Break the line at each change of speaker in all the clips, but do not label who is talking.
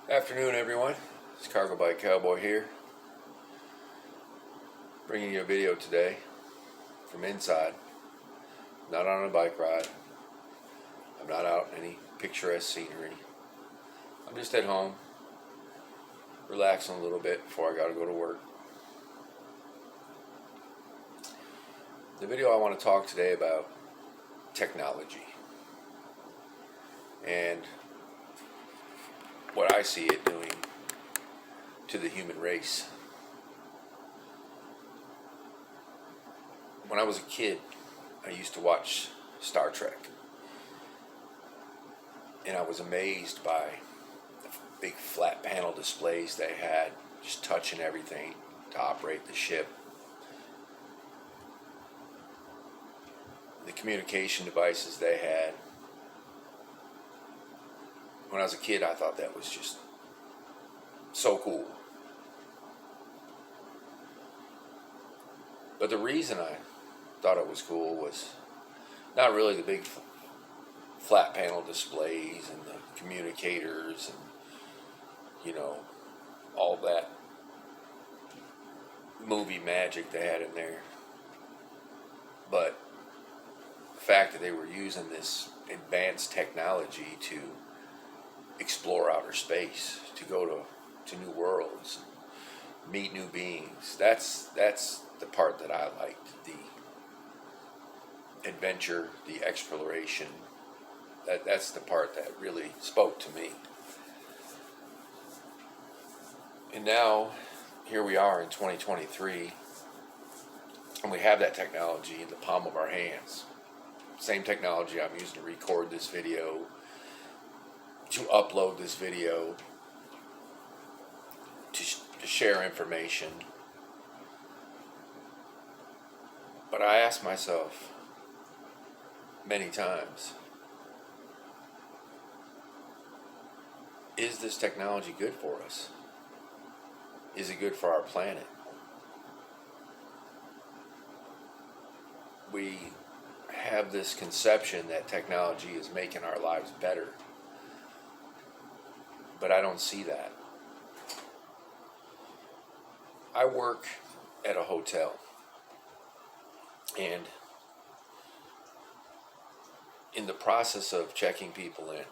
Afternoon, everyone. It's Cargo Bike Cowboy here, bringing you a video today from inside. Not on a bike ride. I'm not out in any picturesque scenery. I'm just at home, relaxing a little bit before I gotta go to work. The video I want to talk today about technology and what I see it doing to the human race. When I was a kid, I used to watch Star Trek, and I was amazed by the big flat panel displays they had, just touching everything to operate the ship. The communication devices they had. When I was a kid, I thought that was just so cool. But the reason I thought it was cool was not really the big flat panel displays and the communicators and, all that movie magic they had in there. But the fact that they were using this advanced technology to explore outer space, to go to new worlds, meet new beings. That's the part that I liked. The adventure, the exploration. That's the part that really spoke to me. And now, here we are in 2023, and we have that technology in the palm of our hands. Same technology I'm using to record this video, to upload this video, to share information. But I ask myself many times, is this technology good for us? Is it good for our planet? We have this conception that technology is making our lives better, but I don't see that. I work at a hotel, and in the process of checking people in,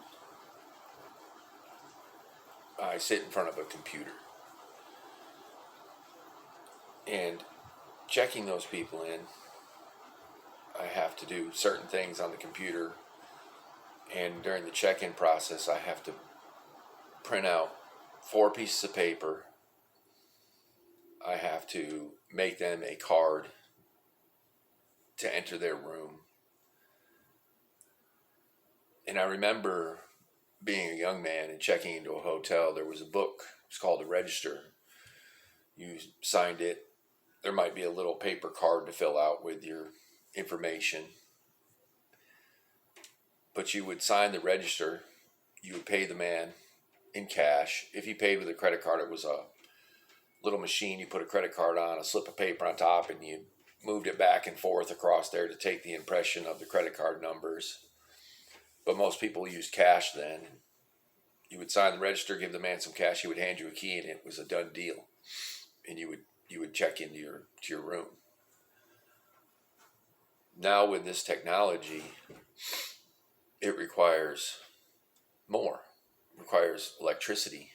I sit in front of a computer, and checking those people in, I have to do certain things on the computer, and during the check-in process, I have to print out 4 pieces of paper. I have to make them a card to enter their room. And I remember being a young man and checking into a hotel. There was a book. It's called The Register. You signed it. There might be a little paper card to fill out with your information. But you would sign the register. You would pay the man in cash. If you paid with a credit card, it was a little machine. You put a credit card on, a slip of paper on top, and you moved it back and forth across there to take the impression of the credit card numbers. But most people used cash then. You would sign the register, give the man some cash, he would hand you a key, and it was a done deal. And you would check into your room. Now with this technology, it requires more. It requires electricity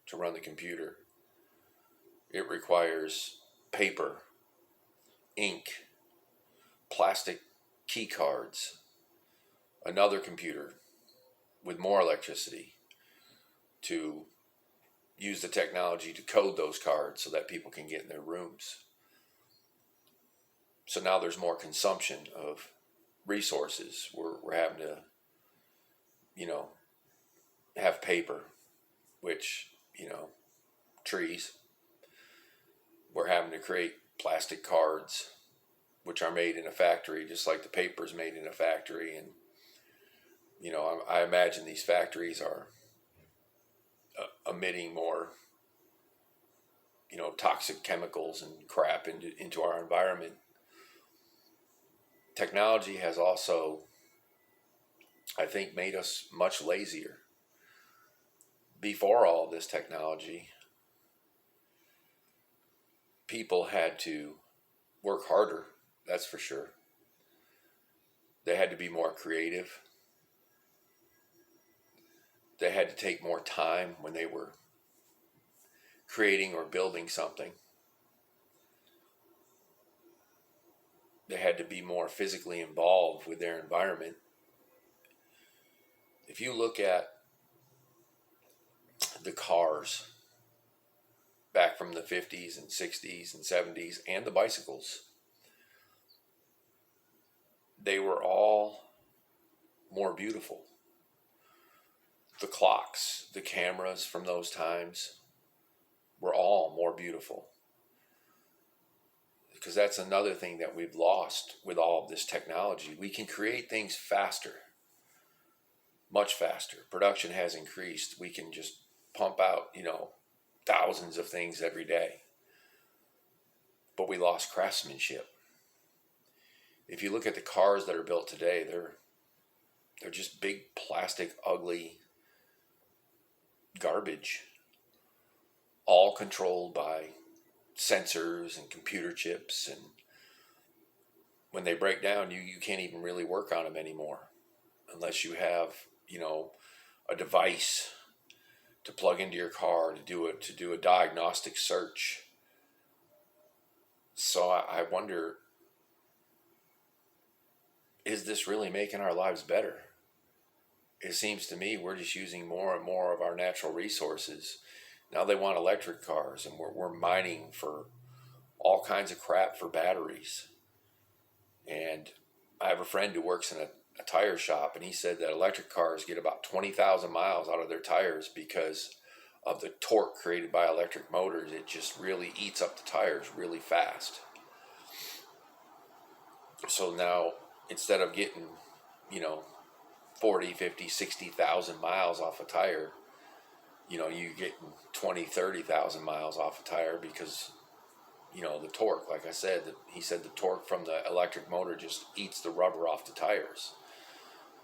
to run the computer. It requires paper, ink, plastic key cards, another computer with more electricity to use the technology to code those cards so that people can get in their rooms. So now there's more consumption of resources. We're having to, have paper, which, trees. We're having to create plastic cards, which are made in a factory, just like the paper's made in a factory. And, I imagine these factories are emitting more, toxic chemicals and crap into our environment. Technology has also, I think, made us much lazier. before all this technology, people had to work harder, that's for sure. They had to be more creative. They had to take more time when they were creating or building something. They had to be more physically involved with their environment. If you look at the cars back from the 50s and 60s and 70s and the bicycles, they were all more beautiful. The clocks, the cameras from those times were all more beautiful. Because that's another thing that we've lost with all of this technology. We can create things faster, much faster. Production has increased. We can just pump out, thousands of things every day. But we lost craftsmanship. If you look at the cars that are built today, they're just big plastic, ugly garbage, all controlled by sensors and computer chips, and when they break down, you can't even really work on them anymore unless you have a device to plug into your car to do a diagnostic search. So I wonder, is this really making our lives better? It seems to me we're just using more and more of our natural resources. Now they want electric cars, and we're mining for all kinds of crap for batteries. And I have a friend who works in a tire shop, and he said that electric cars get about 20,000 miles out of their tires because of the torque created by electric motors. It just really eats up the tires really fast. So now, instead of getting, 40, 50, 60,000 miles off a tire, you're getting 20, 30,000 miles off a tire because, the torque, like I said, he said the torque from the electric motor just eats the rubber off the tires.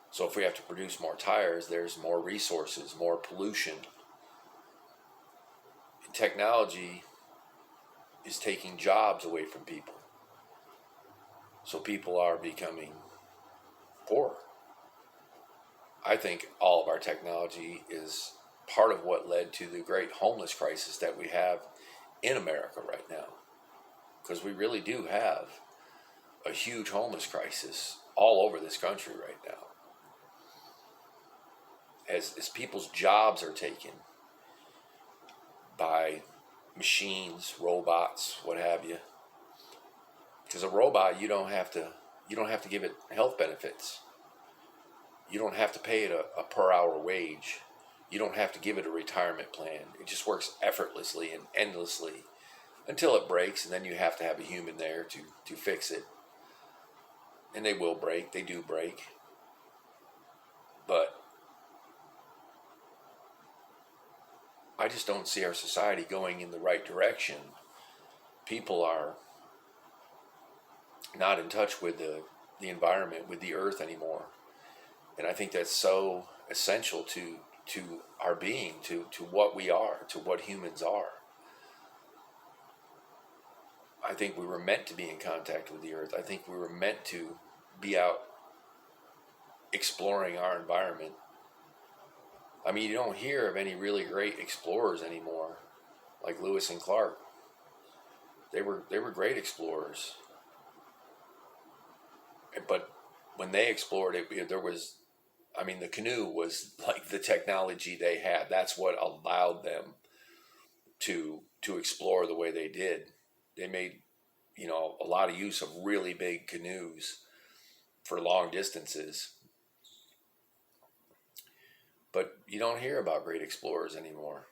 So if we have to produce more tires, there's more resources, more pollution. And technology is taking jobs away from people. So people are becoming poor. I think all of our technology is part of what led to the great homeless crisis that we have in America right now. Because we really do have a huge homeless crisis all over this country right now. As people's jobs are taken by machines, robots, what have you. Because a robot, you don't have to give it health benefits. You don't have to pay it a per hour wage. You don't have to give it a retirement plan. It just works effortlessly and endlessly until it breaks, and then you have to have a human there to fix it. And they will break. They do break. But I just don't see our society going in the right direction. People are not in touch with the environment, with the earth anymore. And I think that's so essential to our being, to what we are, to what humans are. I think we were meant to be in contact with the earth. I think we were meant to be out exploring our environment. I mean, you don't hear of any really great explorers anymore, like Lewis and Clark. They were great explorers. But when they explored it, the canoe was like the technology they had. That's what allowed them to explore the way they did. They made, a lot of use of really big canoes for long distances. But you don't hear about great explorers anymore.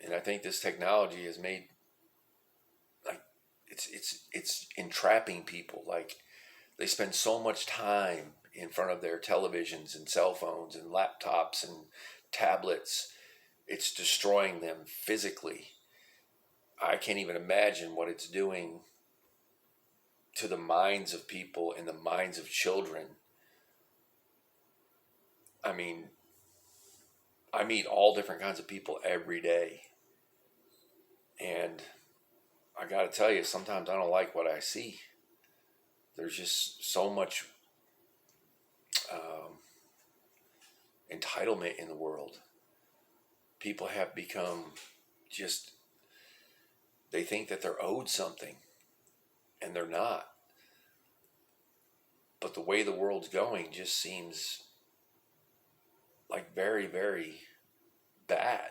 And I think this technology has made, like, it's entrapping people. Like, they spend so much time in front of their televisions and cell phones and laptops and tablets. It's destroying them physically. I can't even imagine what it's doing to the minds of people and the minds of children I mean, I meet all different kinds of people every day. And I got to tell you, sometimes I don't like what I see. There's just so much um, entitlement in the world. People have become just, they think that they're owed something, and they're not. But the way the world's going just seems like very, very bad.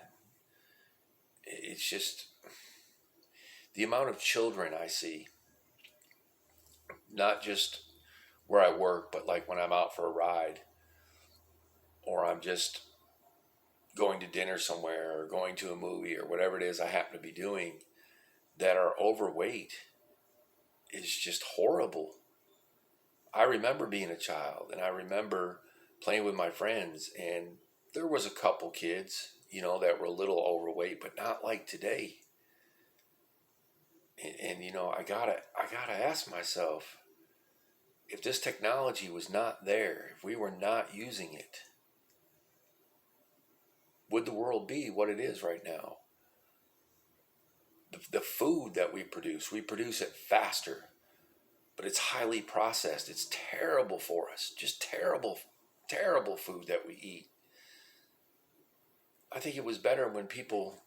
It's just the amount of children I see, not just where I work, but like when I'm out for a ride, or I'm just going to dinner somewhere or going to a movie or whatever it is I happen to be doing, that are overweight is just horrible. I remember being a child, and I remember playing with my friends, and there was a couple kids, that were a little overweight, but not like today. And I gotta ask myself, if this technology was not there, if we were not using it, would the world be what it is right now? The food that we produce it faster, but it's highly processed. It's terrible for us. Just terrible, terrible food that we eat. I think it was better when people,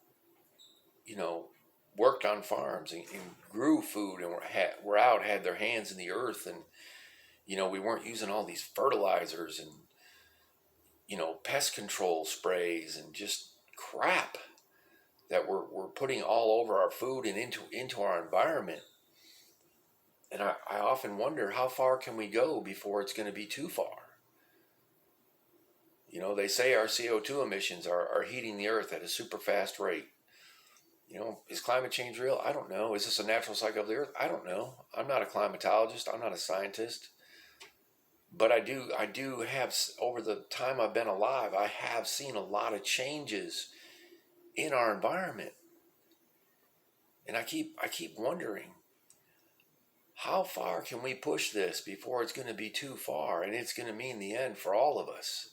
you know, worked on farms and grew food and were out, had their hands in the earth, and we weren't using all these fertilizers and pest control sprays and just crap that we're putting all over our food and into our environment. And I often wonder, how far can we go before it's going to be too far? They say our CO2 emissions are heating the earth at a super fast rate. Is climate change real? I don't know. Is this a natural cycle of the earth? I don't know. I'm not a climatologist. I'm not a scientist. But I do have, over the time I've been alive, I have seen a lot of changes in our environment. And I keep wondering, how far can we push this before it's going to be too far and it's going to mean the end for all of us?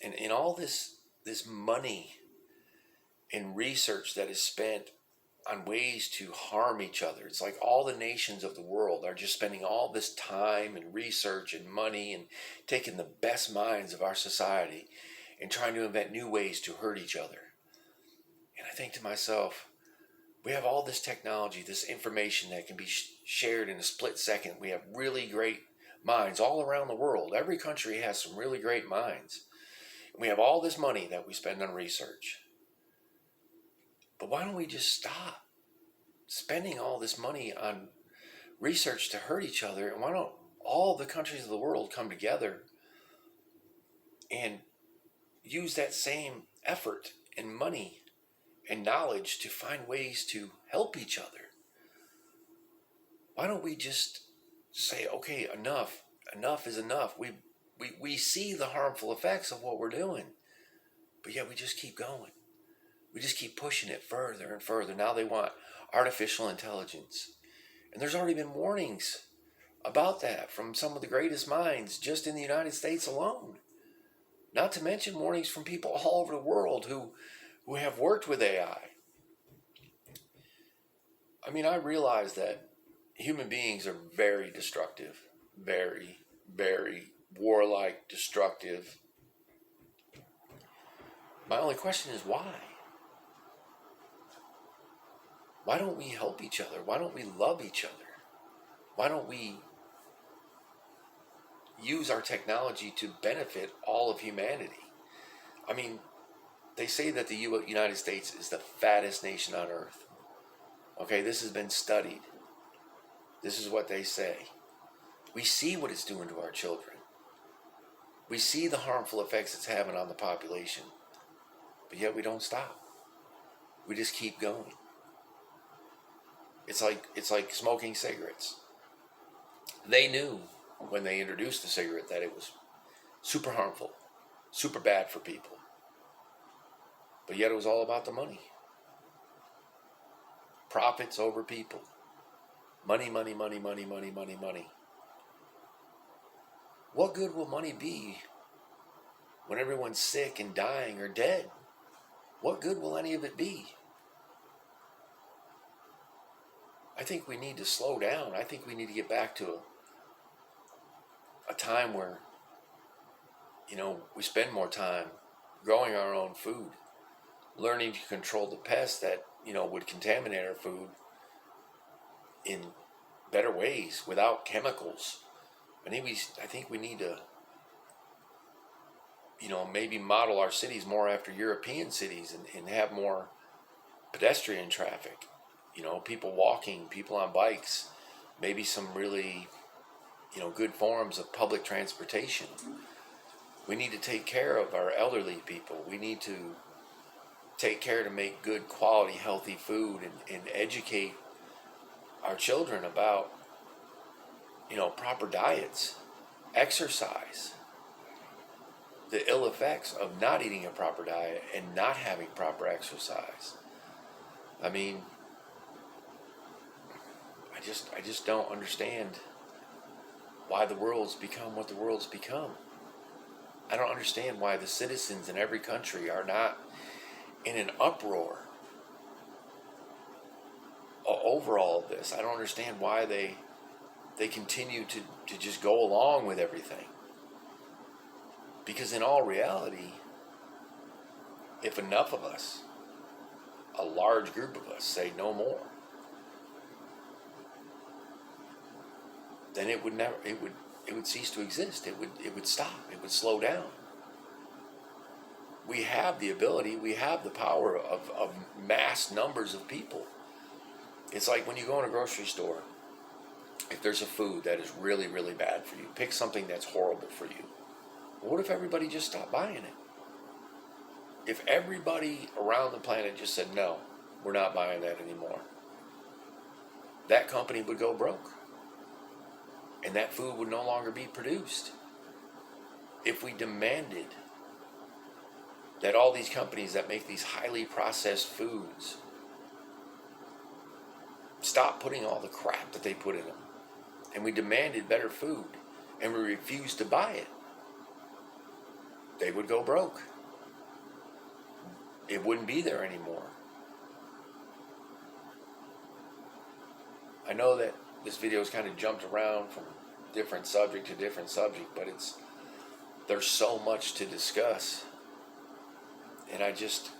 And in all this money and research that is spent on ways to harm each other, it's like all the nations of the world are just spending all this time and research and money and taking the best minds of our society and trying to invent new ways to hurt each other. And I think to myself, we have all this technology, this information that can be shared in a split second. We have really great minds all around the world. Every country has some really great minds. And we have all this money that we spend on research. But why don't we just stop spending all this money on research to hurt each other? And why don't all the countries of the world come together and use that same effort and money and knowledge to find ways to help each other? Why don't we just say, okay, enough is enough. We see the harmful effects of what we're doing, but yet we just keep going. We just keep pushing it further and further. Now they want artificial intelligence. And there's already been warnings about that from some of the greatest minds just in the United States alone. Not to mention warnings from people all over the world who have worked with AI. I mean, I realize that human beings are very destructive, very, very warlike, destructive. My only question is why? Why don't we help each other? Why don't we love each other? Why don't we use our technology to benefit all of humanity? I mean, they say that the United States is the fattest nation on earth. Okay, this has been studied. This is what they say. We see what it's doing to our children. We see the harmful effects it's having on the population. But yet we don't stop. We just keep going. It's like smoking cigarettes. They knew when they introduced the cigarette that it was super harmful, super bad for people. But yet it was all about the money. Profits over people. Money, money, money, money, money, money, money. What good will money be when everyone's sick and dying or dead? What good will any of it be? I think we need to slow down. I think we need to get back to a time where, we spend more time growing our own food, learning to control the pests that, would contaminate our food in better ways without chemicals. I think we need to, maybe model our cities more after European cities and have more pedestrian traffic. People walking, people on bikes, maybe some really, good forms of public transportation. We need to take care of our elderly people. We need to take care to make good quality, healthy food and educate our children about, proper diets, exercise, the ill effects of not eating a proper diet and not having proper exercise. I mean, I just don't understand why the world's become what the world's become. I don't understand why the citizens in every country are not in an uproar over all of this. I don't understand why they continue to just go along with everything. Because in all reality, if enough of us, a large group of us, say no more, then it would cease to exist. It would stop. It would slow down. We have the ability, we have the power of mass numbers of people. It's like when you go in a grocery store, if there's a food that is really, really bad for you, pick something that's horrible for you. What if everybody just stopped buying it? If everybody around the planet just said, no, we're not buying that anymore, that company would go broke. And that food would no longer be produced. If we demanded that all these companies that make these highly processed foods stop putting all the crap that they put in them, and we demanded better food, and we refused to buy it, they would go broke. It wouldn't be there anymore. I know that this video has kind of jumped around from different subject to different subject, but there's so much to discuss, and I just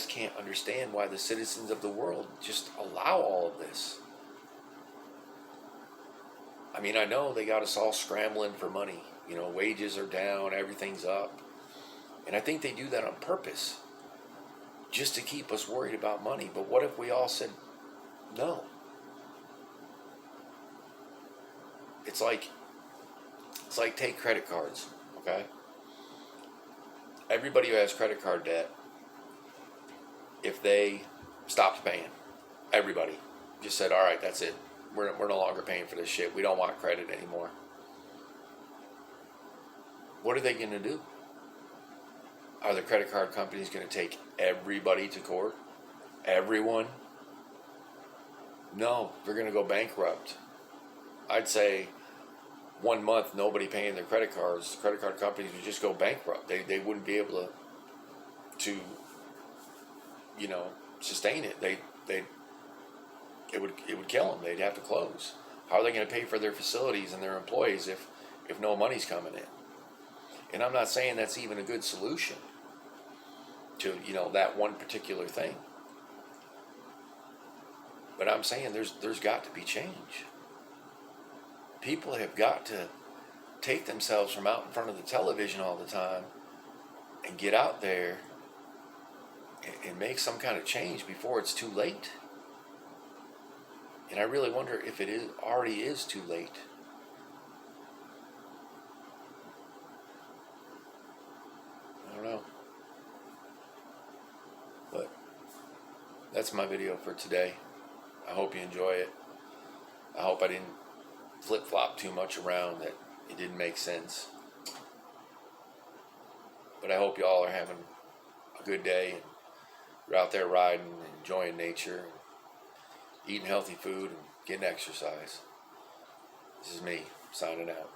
can't understand why the citizens of the world just allow all of this. I mean, I know they got us all scrambling for money. Wages are down, everything's up, and I think they do that on purpose, just to keep us worried about money. But what if we all said no? It's like take credit cards, okay? Everybody who has credit card debt, if they stopped paying, everybody just said, all right, that's it. We're no longer paying for this shit. We don't want credit anymore. What are they going to do? Are the credit card companies going to take everybody to court? Everyone? No, they're going to go bankrupt. I'd say 1 month, nobody paying their credit cards. Credit card companies would just go bankrupt. They wouldn't be able to sustain it. It would kill them. They'd have to close. How are they going to pay for their facilities and their employees if no money's coming in? And I'm not saying that's even a good solution to that one particular thing. But I'm saying there's got to be change. People have got to take themselves from out in front of the television all the time and get out there and make some kind of change before it's too late. And I really wonder if it already is too late. I don't know. But that's my video for today. I hope you enjoy it. I hope I didn't flip-flop too much around, that it didn't make sense. But I hope y'all are having a good day and you're out there riding, enjoying nature, and eating healthy food and getting exercise. This is me signing out.